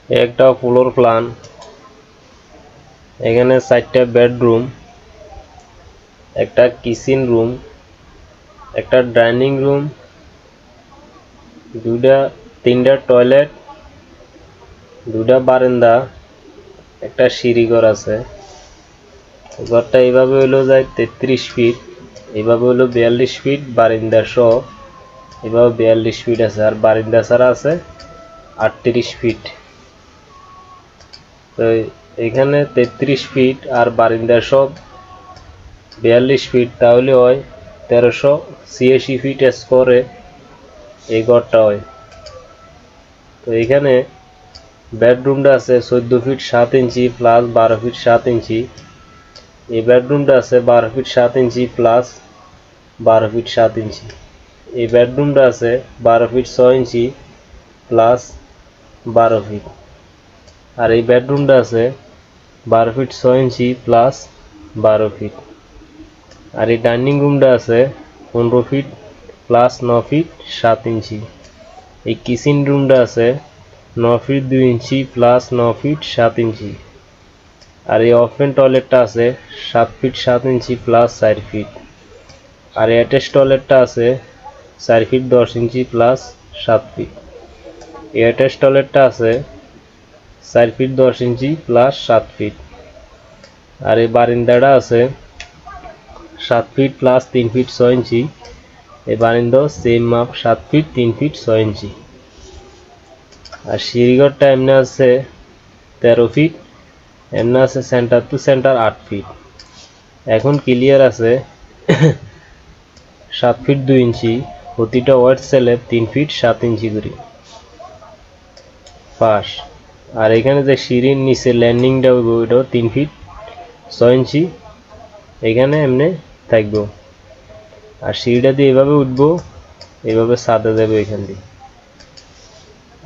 একটা floor plan, এখানে 4টা বেডরুম, একটা কিচেন রুম, একটা ডাইনিং রুম, তিনটা টয়লেট, দুটা বারান্দা, একটা সিঁড়িঘর আছে। ঘরটা এইভাবে হইলো যায় 33 ফিট, এইভাবে হইলো 42 ফিট, বারান্দা সহ এভাবে 42 ফিট আছে, আর বারান্দা ছাড়া আছে 38 ফিট। তো এখানে 33 ফিট আর বারান্দা সব 42 ফিট, তাহলে হয় 1386 ফিট স্কোয়ারে এই ঘরটা হয়। তো এখানে বেডরুমটা আছে 14 ফিট 7 ইঞ্চি প্লাস 12 ফিট 7 ইঞ্চি। এই বেডরুমটা আছে 12 ফিট 7 ইঞ্চি প্লাস 12 ফিট 7 ইঞ্চি। এই বেডরুমটা আছে 12 ফিট 6 ইঞ্চি প্লাস 12 ফিট। আর এই বেডরুমটা আছে 12 ফিট 6 ইঞ্চি প্লাস 12 ফিট। আর এই ডাইনিং রুমটা আছে 15 ফিট প্লাস 9 ফিট 7 ইঞ্চি। এই কিচেন রুমটা আছে 9 ফিট 2 ইঞ্চি প্লাস 9 ফিট 7 ইঞ্চি। আর এই ওপেন টয়লেটটা আছে 7 ফিট 7 ইঞ্চি প্লাস 4 ফিট। আর এই অ্যাটাচ টয়লেটটা আছে 4 ফিট 10 ইঞ্চি প্লাস 7 ফিট। এই অ্যাটাচ টয়লেটটা আছে 4 ফিট 10 ইঞ্চি প্লাস 7 ফিট। আর এই বারান্দাটা আছে 7 ফিট প্লাস 3 ফিট 6 ইঞ্চি। এই বারান্দাও সেম মাপ 7 ফিট 3 ফিট 6 ইঞ্চি। আর সিঁড়িঘরটা এমনি আছে 13 ফিট, এমনি আছে সেন্টার টু সেন্টার 8 ফিট। এখন ক্লিয়ার আছে 7 ফিট 2 ইঞ্চি, প্রতিটা ওয়ার্ড সেলে 3 ফিট 7 ইঞ্চি করে পাশ। আর এখানে যে সিঁড়ির নিচে ল্যান্ডিংটা হইব ওইটাও 3 ফিট 6 ইঞ্চি এখানে এমনি থাকবো। আর সিঁড়িটা দিয়ে এভাবে উঠবো, এভাবে ছাদে যাবে এখান দিয়ে।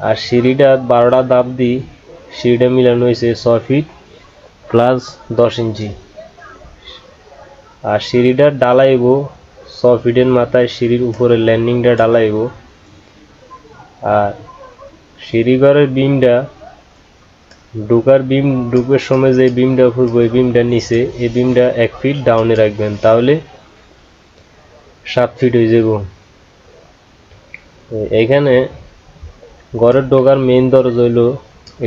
আর সিঁড়িটা 12টা ধাপ দিয়ে সিঁড়িটা মিলানো হয়েছে 6 ফিট প্লাস 10 ইঞ্চি। আর সিঁড়িটা ডালাইব 6 ফিটের মাথায়, সিঁড়ির উপরে ল্যান্ডিংটা ডালাইব। আর সিঁড়িঘরের বিমটা ঢুকার সময় যে বিমটা ফুরবো এই বিমটা নিচে, এই বিমটা 1 ফিট ডাউনে রাখবেন, তাহলে 7 ফিট হয়ে যাব। এখানে ঘরের ঢোকার মেইন দরজা হইল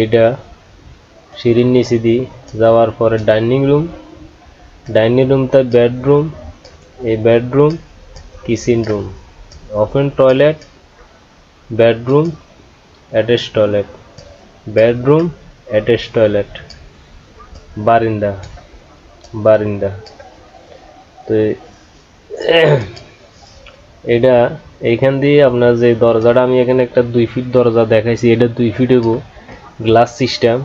এটা, সিঁড়ির নিচে দিয়ে যাওয়ার পরে ডাইনিং রুমটা বেডরুম, এই bedroom kitchen room, open toilet, bedroom attach toilet, bedroom attach toilet, বারিন্দা। তো এটা এইখান দিয়ে আপনার যে দরজাটা, আমি এখানে একটা 2 ফিট দরজা দেখাইছি, এটা 2 ফিট হইব, গ্লাস সিস্টেম।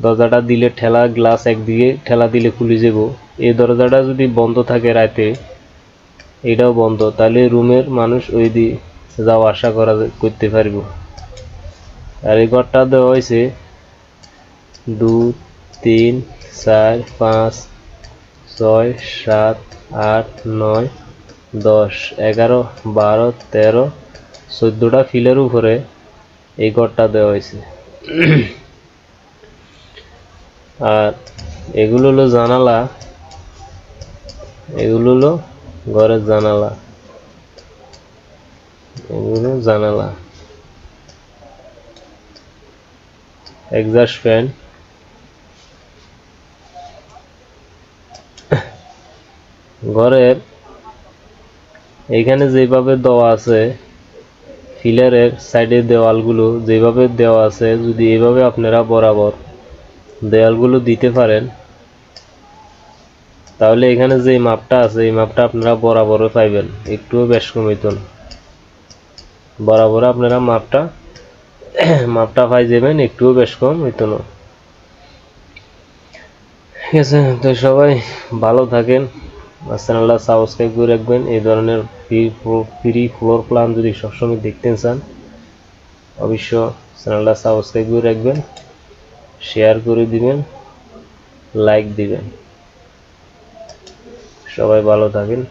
দরজাটা দিলে ঠেলা, গ্লাস একদিকে ঠেলা দিলে খুলে যাব। এই দরজাটা যদি বন্ধ থাকে রাতে, এটাও বন্ধ, তাহলে রুমের মানুষ ওই দিয়ে যাওয়া আসা করতে পারব। আর এই ঘরটা দেওয়া হয়েছে 2 3 4 5 6 7 8 9 10 11 12 13 14টা ফিলের উপরে এই ঘরটা দেওয়া হয়েছে। আর এগুলো হলো জানালা, এগুলো হলো ঘরের জানালা, এগুলো জানালা। এক্সস্ট ফ্যান, ঘরের এখানে যেভাবে দেওয়া আছে ফিলারের সাইডে দেওয়ালগুলো যেভাবে দেওয়া আছে, যদি এভাবে আপনারা বরাবর দেওয়ালগুলো দিতে পারেন, তাহলে এখানে যে মাপটা আছে এই মাপটা আপনারা বরাবরও পাইবেন, একটুও বেশ কম হইতো না। বরাবর আপনারা মাপটা পাই যাবেন, একটুও বেশ কম হইতো না। ঠিক আছে, তো সবাই ভালো থাকেন, চ্যানেলটা সাবস্ক্রাইব করে রাখবেন। এই ধরনের ফ্রি ফ্লোর প্ল্যান যদি সবসময় দেখতে চান, অবশ্য চ্যানেলটা সাবস্ক্রাইব করে রাখবেন, শেয়ার করে দিবেন, লাইক দিবেন। সবাই ভালো থাকেন।